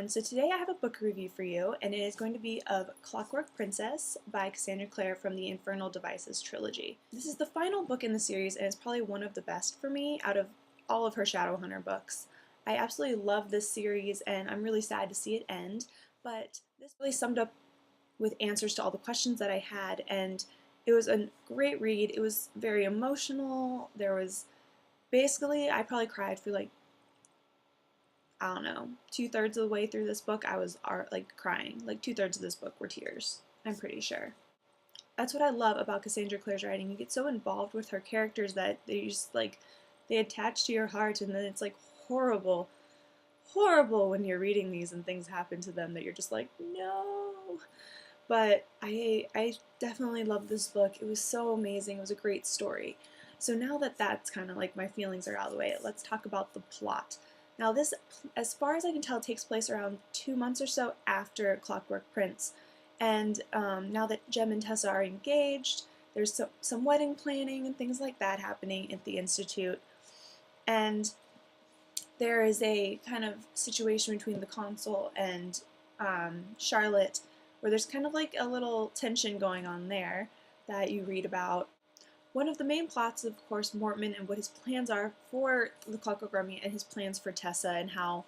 everyone. So today I have a book review for you, and it is going to be of Clockwork Princess by Cassandra Clare from the Infernal Devices trilogy. This is the final book in the series, and it's probably one of the best for me out of all of her Shadowhunter books. I absolutely love this series, and I'm really sad to see it end, but this really summed up with answers to all the questions that I had, and it was a great read. It was very emotional. There was basically, I probably cried for like, I don't know, 2/3 of the way through this book. I was like crying. Like 2/3 of this book were tears, I'm pretty sure. That's what I love about Cassandra Clare's writing. You get so involved with her characters that they just like, they attach to your heart, and then it's like horrible, horrible when you're reading these and things happen to them that you're just like, no. But I definitely love this book. It was so amazing. It was a great story. So now that that's kind of like my feelings are out of the way, let's talk about the plot. Now this, as far as I can tell, takes place around 2 months or so after Clockwork Prince. And now that Jem and Tessa are engaged, there's some wedding planning and things like that happening at the Institute. And there is a kind of situation between the consul and Charlotte, where there's kind of like a little tension going on there that you read about. One of the main plots is, of course, Mortman and what his plans are for the Clockwork Army and his plans for Tessa and how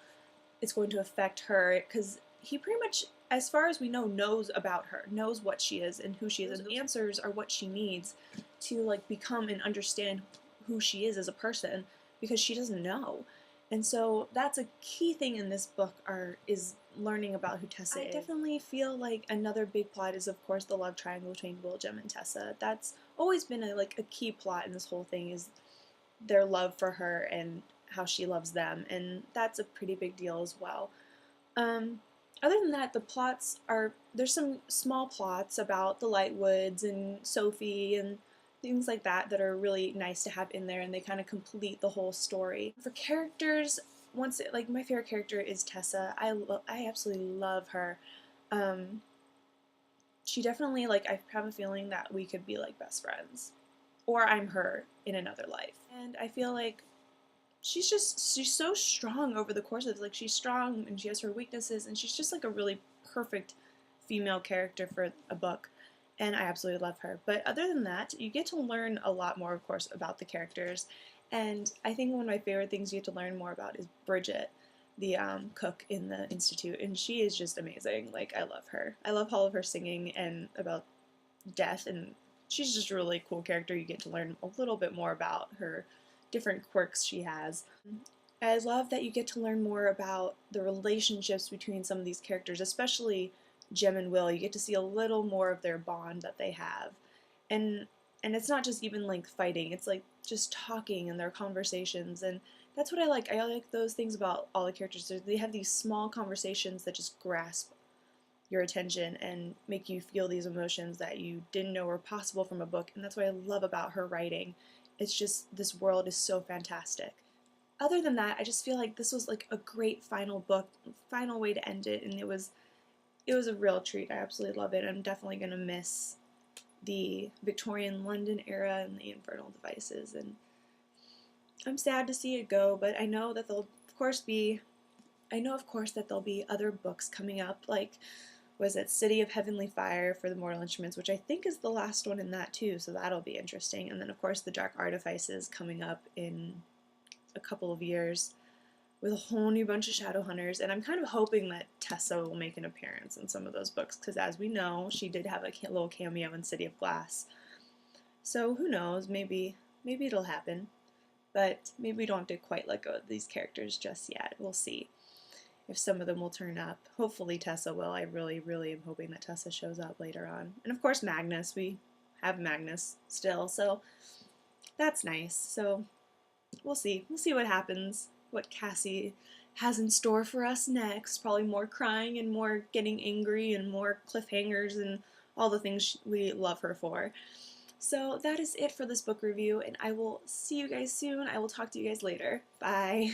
it's going to affect her, because he pretty much, as far as we know, knows about her, knows what she is and who she is, and the answers are what she needs to like become and understand who she is as a person, because she doesn't know. And so that's a key thing in this book is learning about who Tessa is. I definitely feel like another big plot is, of course, the love triangle between Will, Jem, and Tessa. That's always been a key plot in this whole thing, is their love for her and how she loves them, and that's a pretty big deal as well. Other than that, the plots are, there's some small plots about the Lightwoods and Sophie and things like that that are really nice to have in there, and they kind of complete the whole story. For characters, my favorite character is Tessa. I absolutely love her. She definitely, I have a feeling that we could be like best friends, or I'm her in another life. And I feel like she's so strong over the course of it. Like, she's strong and she has her weaknesses, and she's just like a really perfect female character for a book. And I absolutely love her. But other than that, you get to learn a lot more, of course, about the characters. And I think one of my favorite things you get to learn more about is Bridget, the cook in the Institute. And she is just amazing. Like, I love her. I love all of her singing and about death. And she's just a really cool character. You get to learn a little bit more about her different quirks she has. I love that you get to learn more about the relationships between some of these characters, especially Jem and Will. You get to see a little more of their bond that they have. And it's not just even like fighting, it's like just talking and their conversations, and that's what I like. I like those things about all the characters. They have these small conversations that just grasp your attention and make you feel these emotions that you didn't know were possible from a book, and that's what I love about her writing. It's just, this world is so fantastic. Other than that, I just feel like this was like a great final book, final way to end it, and it was a real treat. I absolutely love it. I'm definitely going to miss the Victorian London era and the Infernal Devices, and I'm sad to see it go, but I know that there'll of course be other books coming up, like, was it City of Heavenly Fire for the Mortal Instruments, which I think is the last one in that too, so that'll be interesting. And then of course the Dark Artifices coming up in a couple of years, with a whole new bunch of Shadowhunters, and I'm kind of hoping that Tessa will make an appearance in some of those books, because as we know, she did have a little cameo in City of Glass. So who knows, maybe it'll happen, but maybe we don't have to quite let go of these characters just yet. We'll see if some of them will turn up. Hopefully Tessa will. I really, really am hoping that Tessa shows up later on. And of course Magnus, we have Magnus still, so that's nice. So we'll see what happens, what Cassie has in store for us next. Probably more crying and more getting angry and more cliffhangers and all the things we love her for. So that is it for this book review, and I will see you guys soon. I will talk to you guys later. Bye.